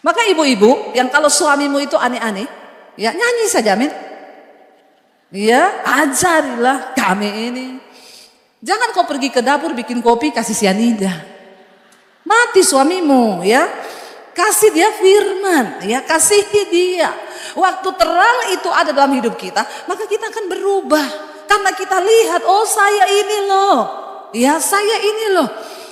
Maka ibu-ibu yang kalau suamimu itu aneh-aneh, ya nyanyi saja, men. Ya, ajarilah kami ini. Jangan kau pergi ke dapur bikin kopi kasih sianida. Mati suamimu, ya. Kasih dia firman, ya, kasihi dia. Waktu terang itu ada dalam hidup kita, maka kita akan berubah. Karena kita lihat, oh saya ini loh. Ya, saya ini loh.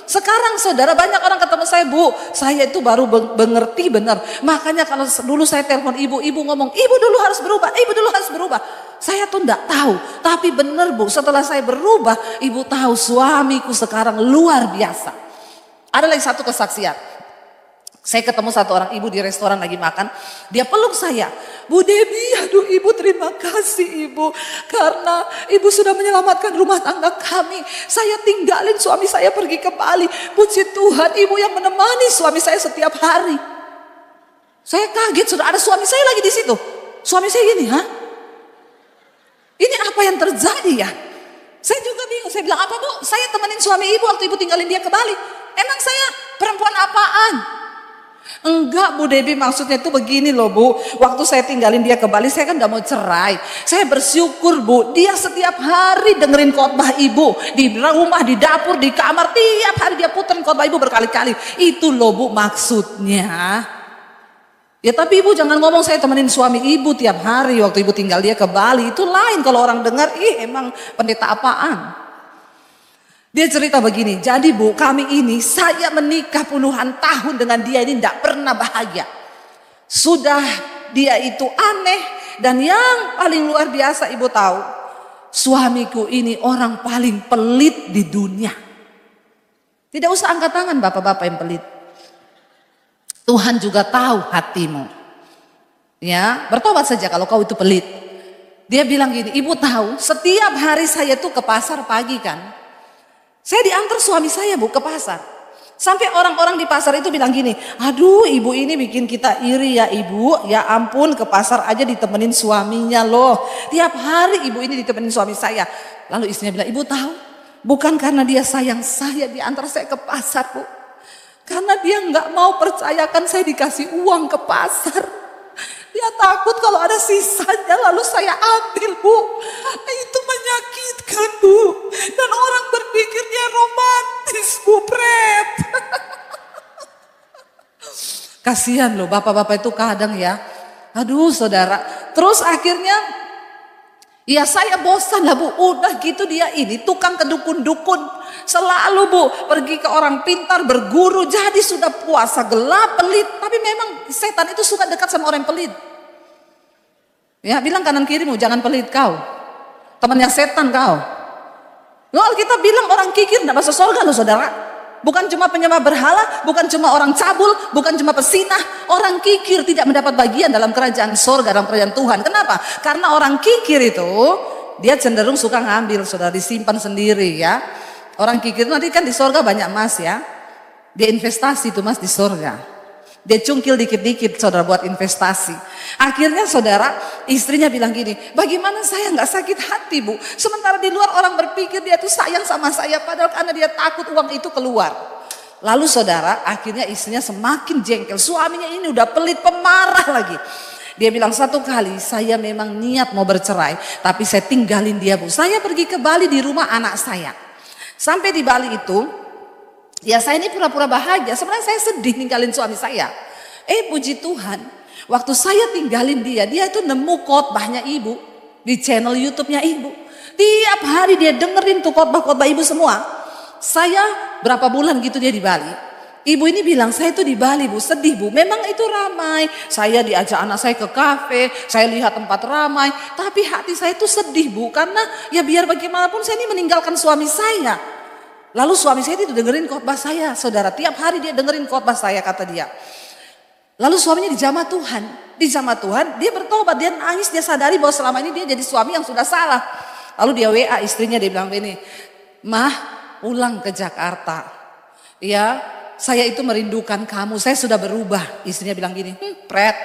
Sekarang saudara, banyak orang ketemu saya, Bu, saya itu baru mengerti benar. Makanya kalau dulu saya telepon ibu ngomong, ibu dulu harus berubah, ibu dulu harus berubah. Saya tuh enggak tahu, tapi benar Bu, setelah saya berubah, ibu tahu suamiku sekarang luar biasa. Ada lagi satu kesaksian. Saya ketemu satu orang ibu di restoran lagi makan, dia peluk saya. Bu Debbie, aduh ibu terima kasih ibu. Karena ibu sudah menyelamatkan rumah tangga kami. Saya tinggalin suami saya pergi ke Bali. Puji Tuhan, ibu yang menemani suami saya setiap hari. Saya kaget, sudah ada suami saya lagi di situ. Suami saya gini, hah? Ini apa yang terjadi ya? Saya juga bingung, saya bilang apa Bu? Saya temenin suami ibu waktu ibu tinggalin dia ke Bali. Emang saya perempuan apaan? Enggak Bu Debbie, maksudnya itu begini loh Bu. Waktu saya tinggalin dia ke Bali, saya kan gak mau cerai. Saya bersyukur Bu, dia setiap hari dengerin khotbah ibu. Di rumah, di dapur, di kamar, tiap hari dia puterin khotbah ibu berkali-kali. Itu loh Bu maksudnya. Ya tapi ibu jangan ngomong saya temenin suami ibu tiap hari waktu ibu tinggal dia ke Bali. Itu lain kalau orang dengar, emang pendeta apaan. Dia cerita begini, jadi Bu, kami ini saya menikah puluhan tahun dengan dia ini tidak pernah bahagia. Sudah dia itu aneh, dan yang paling luar biasa ibu tahu, suamiku ini orang paling pelit di dunia. Tidak usah angkat tangan bapak-bapak yang pelit. Tuhan juga tahu hatimu. Ya, bertobat saja kalau kau itu pelit. Dia bilang gini, ibu tahu setiap hari saya tuh ke pasar pagi kan. Saya diantar suami saya Bu ke pasar. Sampai orang-orang di pasar itu bilang gini, aduh ibu ini bikin kita iri ya ibu. Ya ampun, ke pasar aja ditemenin suaminya loh. Tiap hari ibu ini ditemenin suami saya. Lalu istrinya bilang, ibu tahu bukan karena dia sayang saya diantar saya ke pasar Bu. Karena dia nggak mau percayakan saya dikasih uang ke pasar. Dia takut kalau ada sisanya lalu saya ambil Bu. Itu menyakitkan Bu. Dan orang berpikir dia romantis Bu Pret. Kasihan loh bapak-bapak itu kadang ya. Aduh saudara. Terus akhirnya ya saya bosan lah Bu. Udah gitu dia ini tukang kedukun-dukun. Selalu Bu pergi ke orang pintar berguru. Jadi sudah puasa gelap pelit. Tapi memang setan itu suka dekat sama orang pelit. Ya bilang kanan kirimu jangan pelit kau. Temannya setan kau. Loh kita bilang orang kikir tidak masuk surga loh saudara. Bukan cuma penyembah berhala, bukan cuma orang cabul, bukan cuma pesinah. Orang kikir tidak mendapat bagian dalam kerajaan surga, dalam kerajaan Tuhan. Kenapa? Karena orang kikir itu dia cenderung suka ngambil, saudara, disimpan sendiri ya. Orang kikir nanti kan di surga banyak emas ya. Dia investasi itu mas di surga. Dia cungkil dikit-dikit saudara buat investasi. Akhirnya saudara istrinya bilang gini, bagaimana saya nggak sakit hati Bu? Sementara di luar orang berpikir dia tuh sayang sama saya, padahal karena dia takut uang itu keluar. Lalu saudara akhirnya istrinya semakin jengkel. Suaminya ini udah pelit pemarah lagi. Dia bilang satu kali saya memang niat mau bercerai, tapi saya tinggalin dia Bu. Saya pergi ke Bali di rumah anak saya. Sampai di Bali itu ya saya ini pura-pura bahagia, sebenarnya saya sedih ninggalin suami saya. Puji Tuhan, waktu saya tinggalin dia itu nemu khotbahnya ibu di channel YouTube-nya ibu. Tiap hari dia dengerin tuh khotbah-khotbah ibu semua. Saya berapa bulan gitu dia di Bali. Ibu ini bilang saya itu di Bali Bu, sedih Bu. Memang itu ramai. Saya diajak anak saya ke kafe, saya lihat tempat ramai. Tapi hati saya itu sedih Bu, karena ya biar bagaimanapun saya ini meninggalkan suami saya. Lalu suami saya itu dengerin khotbah saya, saudara. Tiap hari dia dengerin khotbah saya, kata dia. Lalu suaminya dijamah Tuhan. Dijamah Tuhan, dia bertobat, dia nangis, dia sadari bahwa selama ini dia jadi suami yang sudah salah. Lalu dia WA istrinya, dia bilang begini, Mah, pulang ke Jakarta. Ya, saya itu merindukan kamu, saya sudah berubah. Istrinya bilang gini, Pret.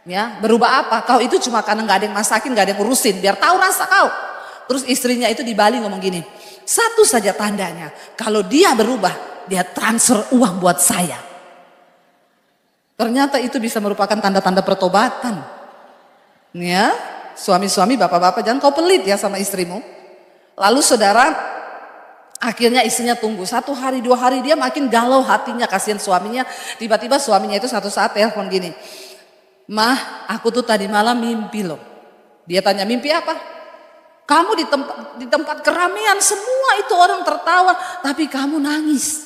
Ya, berubah apa? Kau itu cuma karena gak ada yang masakin, gak ada yang urusin, biar tahu rasa kau. Terus istrinya itu di Bali ngomong gini, satu saja tandanya, kalau dia berubah, dia transfer uang buat saya. Ternyata itu bisa merupakan tanda-tanda pertobatan. Ya, suami-suami, bapak-bapak, jangan kau pelit ya sama istrimu. Lalu saudara, akhirnya istrinya tunggu 1 hari 2 hari, dia makin galau hatinya, kasihan suaminya. Tiba-tiba suaminya itu satu saat telepon gini, "Mah, aku tuh tadi malam mimpi loh." Dia tanya, "Mimpi apa?" "Kamu di tempat keramaian, semua itu orang tertawa, tapi kamu nangis."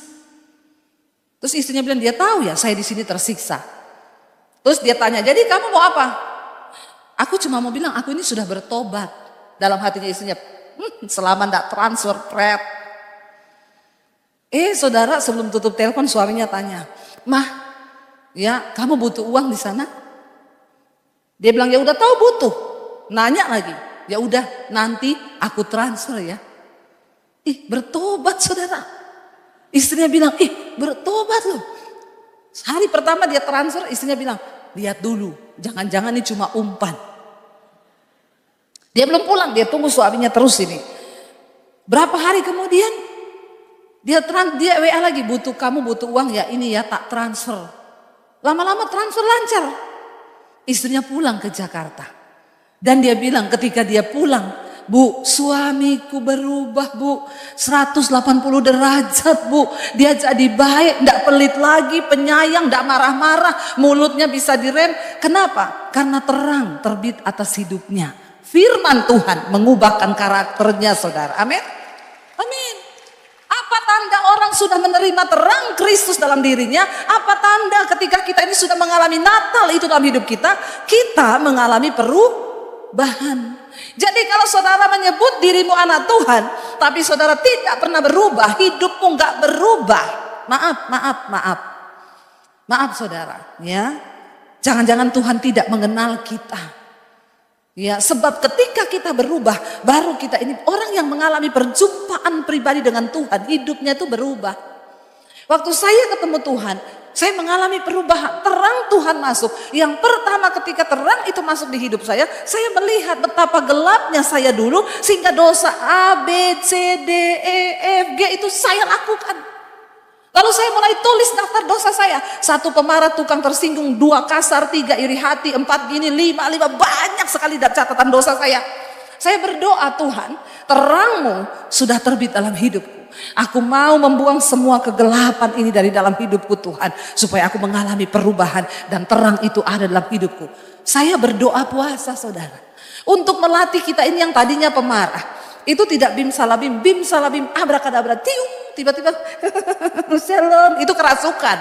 Terus istrinya bilang, "Dia tahu ya saya di sini tersiksa." Terus dia tanya, "Jadi kamu mau apa?" "Aku cuma mau bilang aku ini sudah bertobat." Dalam hatinya istrinya, selama ndak transfer pret. Saudara, sebelum tutup telepon suaminya tanya, "Mah, ya kamu butuh uang di sana?" Dia bilang, "Ya udah tahu butuh." Nanya lagi, "Ya udah nanti aku transfer ya." Bertobat saudara. Istrinya bilang, bertobat loh. Hari pertama dia transfer, istrinya bilang, "Lihat dulu, jangan-jangan ini cuma umpan." Dia belum pulang, dia tunggu suaminya terus ini. Berapa hari kemudian dia WA lagi, "Kamu butuh uang ya, ini ya tak transfer." Lama-lama transfer lancar. Istrinya pulang ke Jakarta. Dan dia bilang ketika dia pulang, "Bu, suamiku berubah, Bu. 180 derajat, Bu. Dia jadi baik, enggak pelit lagi, penyayang, enggak marah-marah, mulutnya bisa direm." Kenapa? Karena terang terbit atas hidupnya. Firman Tuhan mengubahkan karakternya, saudara. Amin. Amin. Apa tanda orang sudah menerima terang Kristus dalam dirinya? Apa tanda ketika kita ini sudah mengalami Natal itu dalam hidup kita? Kita mengalami perubahan. Jadi kalau saudara menyebut dirimu anak Tuhan, tapi saudara tidak pernah berubah, hidupmu nggak berubah. Maaf saudara, ya. Jangan-jangan Tuhan tidak mengenal kita. Ya, sebab ketika kita berubah, baru kita ini orang yang mengalami perjumpaan pribadi dengan Tuhan, hidupnya itu berubah. Waktu saya ketemu Tuhan, saya mengalami perubahan, terang Tuhan masuk. Yang pertama ketika terang itu masuk di hidup saya melihat betapa gelapnya saya dulu, sehingga dosa A, B, C, D, E, F, G itu saya lakukan. Lalu saya mulai tulis daftar dosa saya. 1 pemarah, tukang tersinggung, 2 kasar, 3 iri hati, 4 gini, 5 banyak sekali catatan dosa saya. Saya berdoa, "Tuhan, terang-Mu sudah terbit dalam hidupku. Aku mau membuang semua kegelapan ini dari dalam hidupku Tuhan. Supaya aku mengalami perubahan dan terang itu ada dalam hidupku." Saya berdoa puasa saudara. Untuk melatih kita ini yang tadinya pemarah. Itu tidak bim salabim, abrakadabra, tiung, tiba-tiba shalom, itu kerasukan.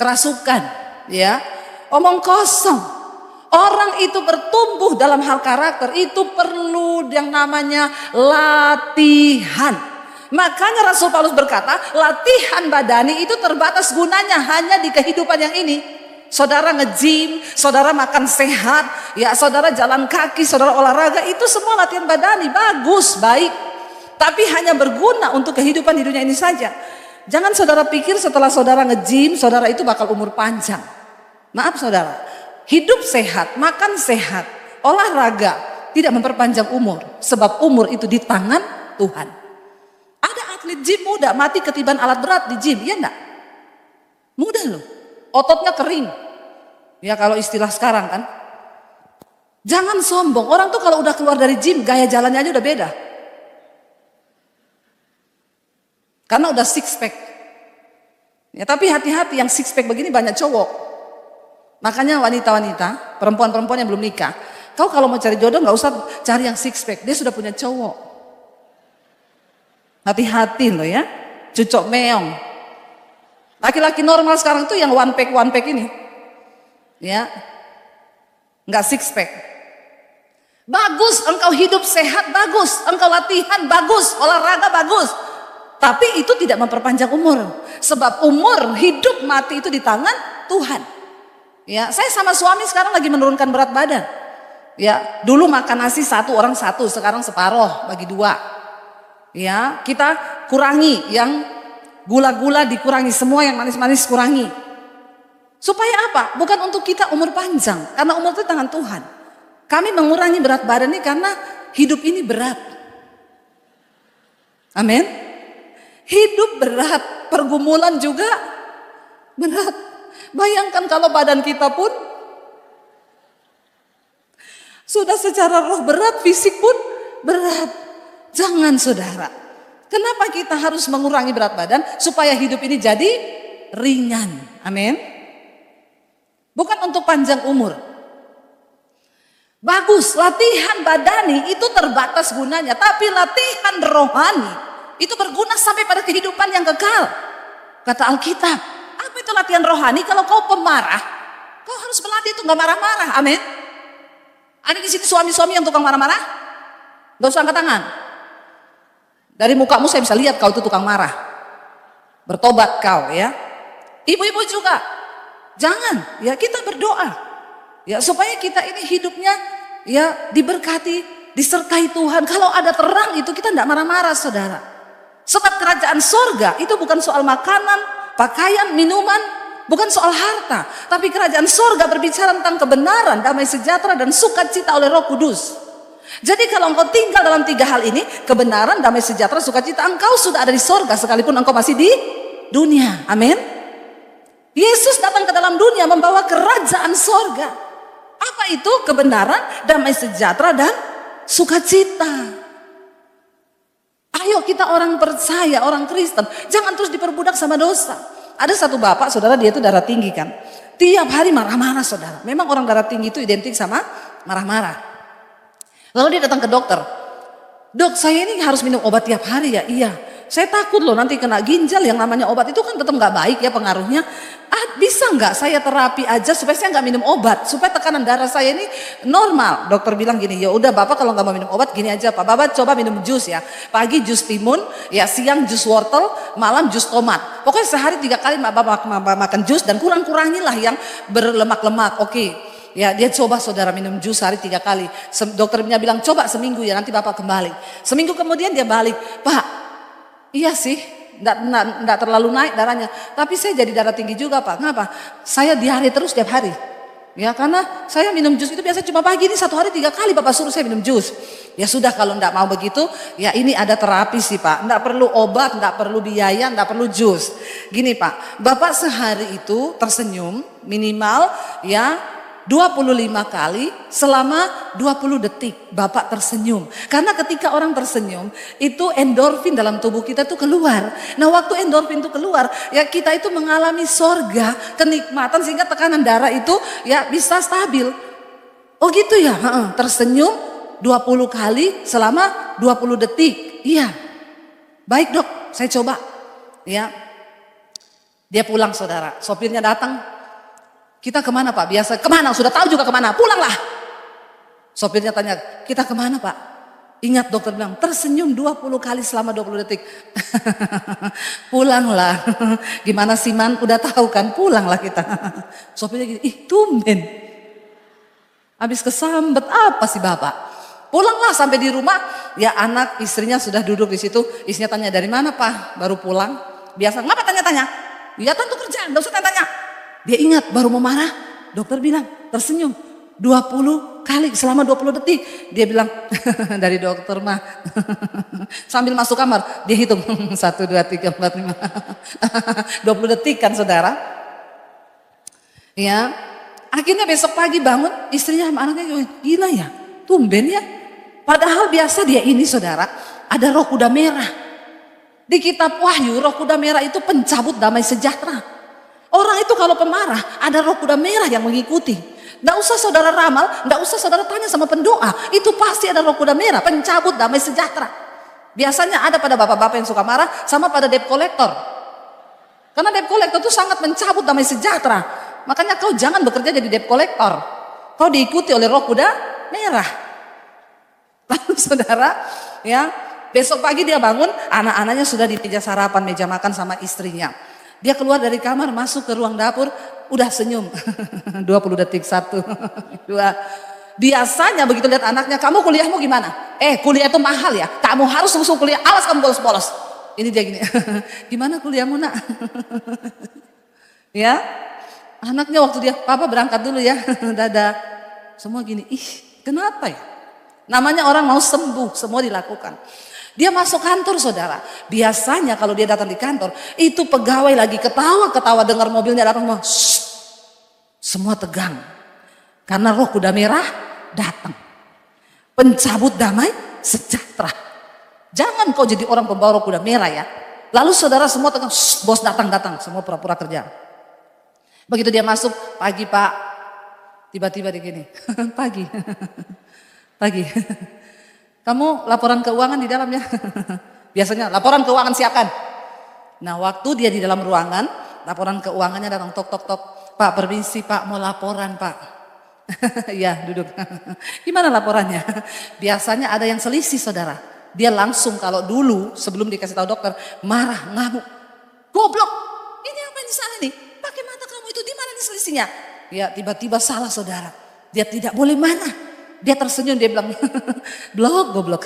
Kerasukan, ya. Omong kosong. Orang itu bertumbuh dalam hal karakter itu perlu yang namanya latihan. Makanya Rasul Paulus berkata, latihan badani itu terbatas gunanya hanya di kehidupan yang ini. Saudara nge-gym, saudara makan sehat, ya saudara jalan kaki, saudara olahraga, itu semua latihan badani, bagus, baik. Tapi hanya berguna untuk kehidupan di dunia ini saja. Jangan saudara pikir setelah saudara nge-gym, saudara itu bakal umur panjang. Maaf saudara, hidup sehat, makan sehat, olahraga tidak memperpanjang umur. Sebab umur itu di tangan Tuhan. Ada atlet gym muda mati ketiban alat berat di gym, ya enggak? Mudah loh, ototnya kering. Ya kalau istilah sekarang kan. Jangan sombong, orang tuh kalau udah keluar dari gym gaya jalannya aja udah beda. Karena udah six pack. Ya tapi hati-hati, yang six pack begini banyak cowok. Makanya wanita-wanita, perempuan-perempuan yang belum nikah, kau kalau mau cari jodoh nggak usah cari yang six pack, dia sudah punya cowok. Hati-hati loh ya, cucok meong. Laki-laki normal sekarang tuh yang one pack ini, ya, nggak six pack. Bagus, engkau hidup sehat, bagus, engkau latihan, bagus, olahraga, bagus. Tapi itu tidak memperpanjang umur, sebab umur hidup mati itu di tangan Tuhan. Ya, saya sama suami sekarang lagi menurunkan berat badan. Ya, dulu makan nasi satu orang satu, sekarang separuh bagi 2. Ya, kita kurangi yang gula-gula, dikurangi semua, yang manis-manis kurangi. Supaya apa? Bukan untuk kita umur panjang, karena umur itu tangan Tuhan. Kami mengurangi berat badan ini karena hidup ini berat. Amin. Hidup berat, pergumulan juga berat. Bayangkan kalau badan kita pun sudah secara roh berat, fisik pun berat. Jangan saudara. Kenapa kita harus mengurangi berat badan? Supaya hidup ini jadi ringan. Amin. Bukan untuk panjang umur. Bagus, latihan badani itu terbatas gunanya. Tapi latihan rohani itu berguna sampai pada kehidupan yang kekal. Kata Alkitab, apa itu latihan rohani? Kalau kau pemarah, kau harus berlatih itu gak marah-marah. Amin. Ada di sini suami-suami yang tukang marah-marah? Gak usah angkat tangan. Dari mukamu saya bisa lihat kau itu tukang marah. Bertobat kau ya. Ibu-ibu juga. Jangan, ya kita berdoa. Ya supaya kita ini hidupnya ya diberkati, disertai Tuhan. Kalau ada terang itu kita tidak marah-marah saudara. Sebab kerajaan sorga itu bukan soal makanan, pakaian, minuman, bukan soal harta. Tapi kerajaan sorga berbicara tentang kebenaran, damai sejahtera dan sukacita oleh Roh Kudus. Jadi kalau engkau tinggal dalam 3 hal ini, kebenaran, damai sejahtera, sukacita, engkau sudah ada di sorga sekalipun engkau masih di dunia. Amin. Yesus datang ke dalam dunia membawa kerajaan sorga. Apa itu? Kebenaran, damai sejahtera dan sukacita. Ayo kita orang percaya, orang Kristen, jangan terus diperbudak sama dosa. Ada satu bapak, saudara, dia itu darah tinggi kan. Tiap hari marah-marah saudara. Memang orang darah tinggi itu identik sama marah-marah. Lalu dia datang ke dokter. Dok, saya ini harus minum obat tiap hari ya? Iya. Saya takut loh nanti kena ginjal, yang namanya obat itu kan tetap gak baik ya pengaruhnya. Bisa nggak saya terapi aja supaya saya nggak minum obat, supaya tekanan darah saya ini normal. Dokter bilang gini, ya udah bapak kalau nggak mau minum obat gini aja pak, bapak coba minum jus ya. Pagi jus timun, ya siang jus wortel, malam jus tomat. Pokoknya sehari 3 kali bapak makan jus dan kurang-kurangilah yang berlemak-lemak. Oke. Ya dia coba saudara minum jus sehari 3 kali. Dokternya bilang coba seminggu ya nanti bapak kembali. Seminggu kemudian dia balik, pak, iya sih. Enggak terlalu naik darahnya, tapi saya jadi darah tinggi juga pak. Kenapa? Saya diare terus tiap hari. Ya karena saya minum jus itu biasa cuma pagi, ini 1 hari 3 kali bapak suruh saya minum jus. Ya sudah kalau enggak mau begitu, ya ini ada terapi sih pak. Enggak perlu obat, enggak perlu biaya, enggak perlu jus. Gini pak, bapak sehari itu tersenyum minimal ya 25 kali selama 20 detik bapak tersenyum. Karena ketika orang tersenyum itu endorfin dalam tubuh kita tuh keluar. Nah waktu endorfin itu keluar ya kita itu mengalami sorga, kenikmatan sehingga tekanan darah itu ya bisa stabil. Oh gitu ya, tersenyum 20 kali selama 20 detik. Iya, baik dok, saya coba. Ya, dia pulang saudara, sopirnya datang. Kita kemana pak? Biasa kemana? Sudah tahu juga kemana? Pulanglah. Sopirnya tanya, kita kemana pak? Ingat dokter bilang, tersenyum 20 kali selama 20 detik. Pulanglah. Gimana sih man? Udah tahu kan? Pulanglah kita. Sopirnya gitu, ih tumben. Habis kesambet apa sih bapak? Pulanglah sampai di rumah. Ya anak istrinya sudah duduk di situ. Istrinya tanya dari mana pak? Baru pulang. Biasa ngapa tanya-tanya? Ya tentu kerjaan, gak usah tanya-tanya. Dia ingat baru mau marah, dokter bilang tersenyum 20 kali selama 20 detik. Dia bilang dari dokter mah sambil masuk kamar dia hitung 1, 2, 3, 4, 5 20 detik kan saudara. Ya akhirnya besok pagi bangun istrinya sama anaknya gila ya tumben ya. Padahal biasa dia ini saudara ada roh kuda merah. Di kitab Wahyu roh kuda merah itu pencabut damai sejahtera. Orang itu kalau pemarah ada roh kuda merah yang mengikuti. Nggak usah saudara ramal, nggak usah saudara tanya sama pendoa. Itu pasti ada roh kuda merah, pencabut damai sejahtera. Biasanya ada pada bapak-bapak yang suka marah sama pada debt collector. Karena debt collector itu sangat mencabut damai sejahtera. Makanya kau jangan bekerja jadi debt collector. Kau diikuti oleh roh kuda merah. Lalu saudara, ya besok pagi dia bangun, anak-anaknya sudah di meja sarapan, meja makan sama istrinya. Dia keluar dari kamar, masuk ke ruang dapur, udah senyum. 20 detik, 1, 2. Biasanya begitu lihat anaknya, kamu kuliahmu gimana? Kuliah itu mahal ya, kamu harus sungguh kuliah, alas kamu bolos-bolos. Ini dia gini, gimana kuliahmu nak? Ya, anaknya waktu dia, papa berangkat dulu ya, dadah. Semua gini, ih kenapa ya? Namanya orang mau sembuh, semua dilakukan. Dia masuk kantor saudara. Biasanya kalau dia datang di kantor, itu pegawai lagi ketawa-ketawa dengar mobilnya datang, Semua tegang. Karena roh kuda merah datang. Pencabut damai sejahtera. Jangan kau jadi orang pembawa roh kuda merah ya. Lalu saudara semua tegang, bos datang, semua pura-pura kerja. Begitu dia masuk, pagi Pak, tiba-tiba dia gini, pagi, pagi. Kamu laporan keuangan di dalam ya? Biasanya laporan keuangan siapkan. Nah waktu dia di dalam ruangan, laporan keuangannya datang tok tok tok. Pak permisi Pak, mau laporan Pak. Ya duduk. Gimana laporannya? Biasanya ada yang selisih saudara. Dia langsung kalau dulu sebelum dikasih tahu dokter marah ngamuk. Goblok. Ini apa yang salah nih? Pakai mata kamu itu di mana nih selisihnya? Ya tiba-tiba salah saudara. Dia tidak boleh marah. Dia tersenyum dia bilang blok goblok.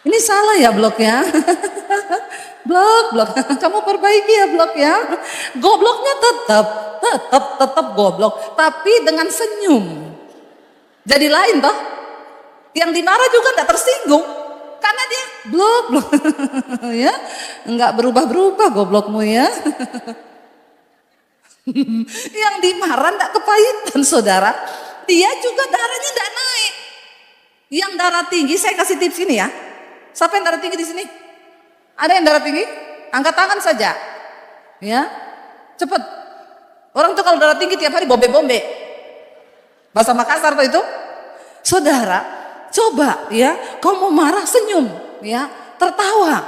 Ini salah ya bloknya. Blok. Kamu perbaiki ya blok ya. Gobloknya tetap goblok. Tapi dengan senyum. Jadi lain toh. Yang dimarah juga gak tersinggung. Karena dia blok. Ya. Enggak berubah-berubah goblokmu ya. Yang dimarah gak kepahitan saudara. Dia juga darahnya gak naik. Yang darah tinggi saya kasih tips ini ya. Siapa yang darah tinggi di sini? Ada yang darah tinggi? Angkat tangan saja. Ya, cepet. Orang tuh kalau darah tinggi tiap hari bombe-bombe. Bahasa Makassar tuh itu. Saudara, coba ya, kau mau marah senyum, ya, tertawa.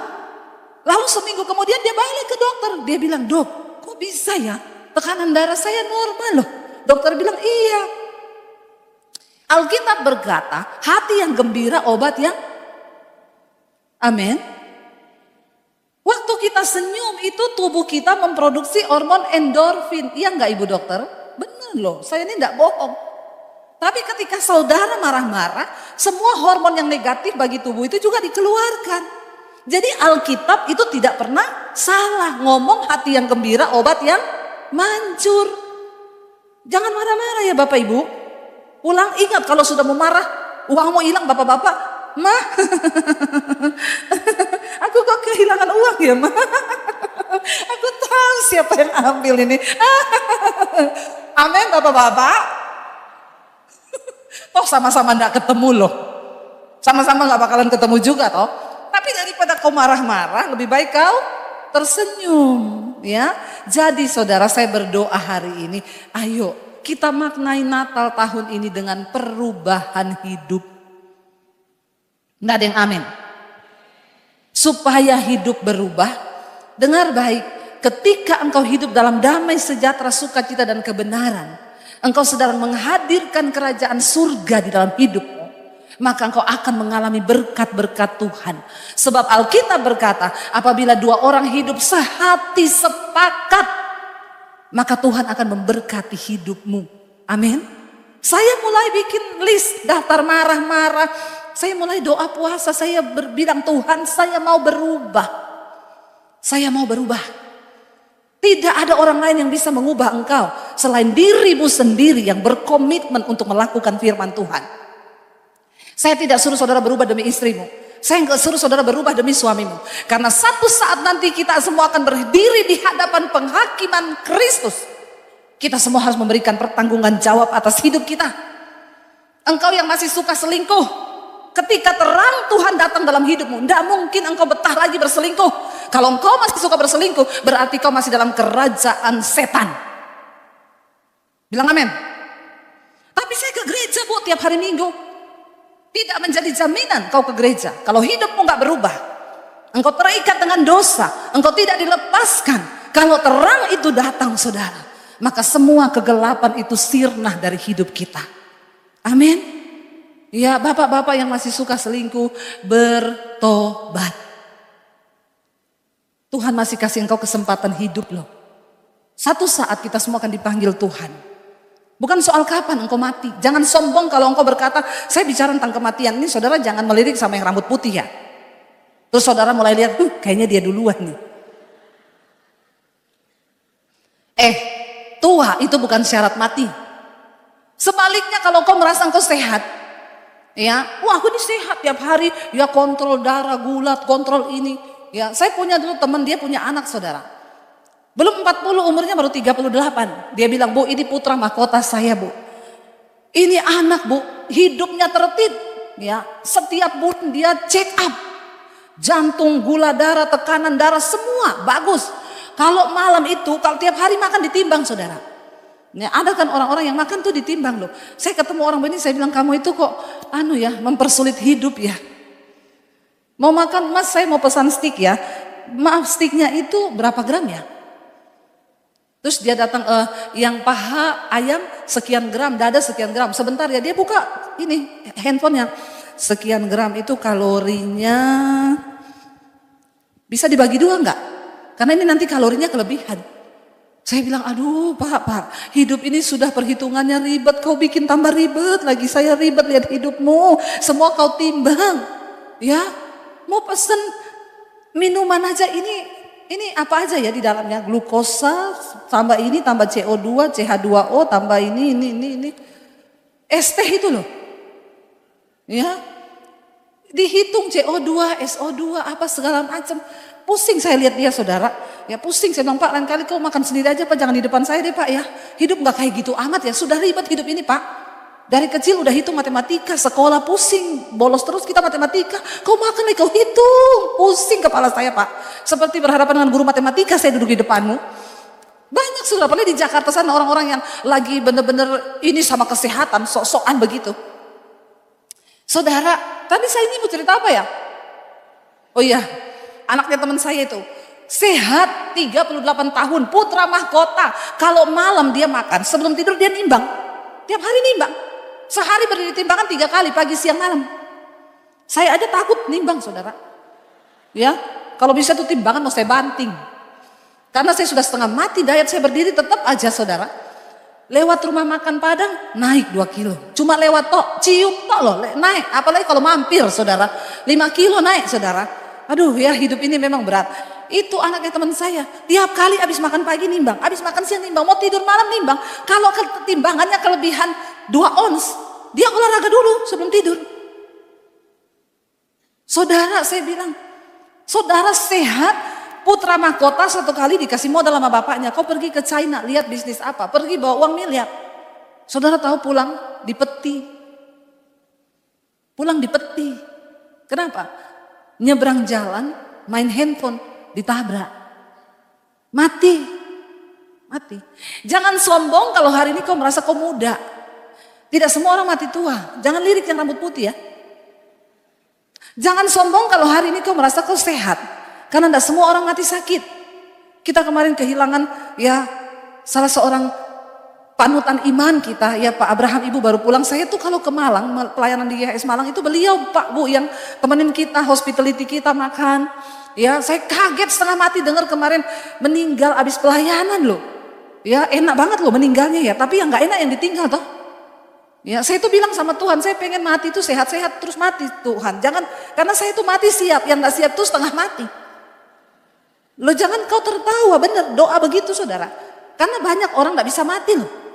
Lalu seminggu kemudian dia balik ke dokter. Dia bilang, dok, kok bisa ya? Tekanan darah saya normal loh. Dokter bilang, iya. Alkitab berkata, hati yang gembira obat yang amin. Waktu kita senyum itu tubuh kita memproduksi hormon endorfin. Iya enggak ibu dokter? Benar loh, saya ini enggak bohong. Tapi ketika saudara marah-marah, semua hormon yang negatif bagi tubuh itu juga dikeluarkan. Jadi Alkitab itu tidak pernah salah ngomong hati yang gembira obat yang manjur. Jangan marah-marah ya Bapak Ibu. Pulang ingat kalau sudah mau marah, uangmu hilang bapak-bapak. Mah, aku kok kehilangan uang ya mah. Aku tahu siapa yang ambil ini. Amin bapak-bapak. Toh sama-sama gak ketemu loh. Sama-sama gak bakalan ketemu juga toh. Tapi daripada kau marah-marah, lebih baik kau tersenyum. Ya, jadi saudara saya berdoa hari ini. Ayo kita maknai Natal tahun ini dengan perubahan hidup. Nggak ada yang amin. Supaya hidup berubah, dengar baik, ketika engkau hidup dalam damai sejahtera, sukacita dan kebenaran, engkau sedang menghadirkan kerajaan surga di dalam hidupmu, maka engkau akan mengalami berkat-berkat Tuhan. Sebab Alkitab berkata, apabila dua orang hidup sehati sepakat, maka Tuhan akan memberkati hidupmu. Amin. Saya mulai bikin list daftar marah-marah. Saya mulai doa puasa, saya bilang Tuhan saya mau berubah. Saya mau berubah. Tidak ada orang lain yang bisa mengubah engkau selain dirimu sendiri yang berkomitmen untuk melakukan firman Tuhan. Saya tidak suruh saudara berubah demi istrimu. Saya enggak suruh saudara berubah demi suamimu. Karena satu saat nanti kita semua akan berdiri di hadapan penghakiman Kristus. Kita semua harus memberikan pertanggungan jawab atas hidup kita. Engkau yang masih suka selingkuh, ketika terang Tuhan datang dalam hidupmu, tidak mungkin engkau betah lagi berselingkuh. Kalau engkau masih suka berselingkuh, berarti kau masih dalam kerajaan setan. Bilang amin. Tapi saya ke gereja bu tiap hari Minggu. Tidak menjadi jaminan kau ke gereja. Kalau hidupmu nggak berubah, engkau terikat dengan dosa, engkau tidak dilepaskan. Kalau terang itu datang saudara, maka semua kegelapan itu sirna dari hidup kita. Amin. Ya bapak-bapak yang masih suka selingkuh, bertobat. Tuhan masih kasih engkau kesempatan hidup loh. Satu saat kita semua akan dipanggil Tuhan. Bukan soal kapan engkau mati. Jangan sombong kalau engkau berkata, saya bicara tentang kematian. Ini saudara jangan melirik sama yang rambut putih ya. Terus saudara mulai lihat, kayaknya dia duluan nih. Tua itu bukan syarat mati. Sebaliknya kalau engkau merasa engkau sehat, ya, wah aku ini sehat tiap hari, ya kontrol darah, gula, kontrol ini. Ya, saya punya dulu teman dia punya anak saudara. Belum 40, umurnya baru 38. Dia bilang, Bu, ini putra mahkota saya, Bu. Ini anak, Bu, hidupnya tertib. Ya, setiap bulan dia check up. Jantung, gula darah, tekanan darah, semua bagus. Kalau malam itu, kalau tiap hari makan ditimbang, saudara. Ya, ada kan orang-orang yang makan tuh ditimbang loh. Saya ketemu orang begini, saya bilang, kamu itu kok mempersulit hidup ya. Mau makan, Mas, saya mau pesan steak ya. Maaf, steaknya itu berapa gram ya? Terus dia datang, yang paha ayam sekian gram, dada sekian gram. Sebentar ya, dia buka ini handphonenya. Sekian gram itu kalorinya bisa dibagi 2 enggak? Karena ini nanti kalorinya kelebihan. Saya bilang, aduh Pak, hidup ini sudah perhitungannya ribet. Kau bikin tambah ribet lagi, saya ribet lihat hidupmu. Semua kau timbang. Ya, mau pesen minuman aja ini apa aja ya di dalamnya, glukosa tambah ini, tambah CO2, CH2O, tambah ini. Es teh itu loh. Ya. Dihitung CO2, SO2, apa segala macam. Pusing saya lihat dia, saudara. Ya pusing, saya bilang, Pak, lain kali kau makan sendiri aja Pak, jangan di depan saya deh Pak ya. Hidup gak kayak gitu amat ya, sudah ribet hidup ini Pak. Dari kecil udah hitung matematika, sekolah pusing, bolos terus kita matematika. Kau makan nih, kau hitung, pusing kepala saya Pak. Seperti berhadapan dengan guru matematika saya duduk di depanmu. Banyak sudah, apalagi di Jakarta sana orang-orang yang lagi bener-bener ini sama kesehatan, sok-sokan begitu. Saudara, tadi saya ini mau cerita apa ya? Oh iya, anaknya teman saya itu sehat 38 tahun, putra mahkota. Kalau malam dia makan, sebelum tidur dia nimbang. Tiap hari nimbang. Sehari berdiri timbangan 3 kali, pagi, siang, malam. Saya aja takut nimbang, saudara. Ya, kalau bisa tuh timbangan mau saya banting. Karena saya sudah setengah mati diet, saya berdiri tetap aja, saudara. Lewat rumah makan Padang, naik 2 kilo. Cuma lewat tok, cium tok loh, naik. Apalagi kalau mampir, saudara. 5 kilo naik, saudara. Aduh ya, hidup ini memang berat. Itu anaknya teman saya. Tiap kali habis makan pagi nimbang, habis makan siang nimbang, mau tidur malam nimbang. Kalau ketimbangannya kelebihan 2 ons, dia olahraga dulu sebelum tidur. Saudara, saya bilang, saudara sehat, putra mahkota 1 kali dikasih modal sama bapaknya. Kau pergi ke China, lihat bisnis apa, pergi bawa uang miliar. Saudara tahu pulang di peti. Pulang di peti. Kenapa? Nyebrang jalan, main handphone, ditabrak. Mati. Jangan sombong kalau hari ini kau merasa kau muda. Tidak semua orang mati tua. Jangan lirik yang rambut putih ya. Jangan sombong kalau hari ini kau merasa kau sehat. Karena tidak semua orang mati sakit. Kita kemarin kehilangan ya salah seorang panutan iman kita, ya Pak Abraham, Ibu baru pulang. Saya tuh kalau ke Malang, pelayanan di YHS Malang itu beliau Pak Bu yang temenin kita, hospitality kita makan. Ya, saya kaget setengah mati dengar kemarin meninggal habis pelayanan loh. Ya, enak banget loh meninggalnya ya, tapi yang nggak enak yang ditinggal toh. Ya, saya tuh bilang sama Tuhan, saya pengen mati tuh sehat-sehat terus mati Tuhan. Jangan, karena saya tuh mati siap, yang nggak siap tuh setengah mati. Lo jangan kau tertawa, bener doa begitu saudara. Karena banyak orang nggak bisa mati loh.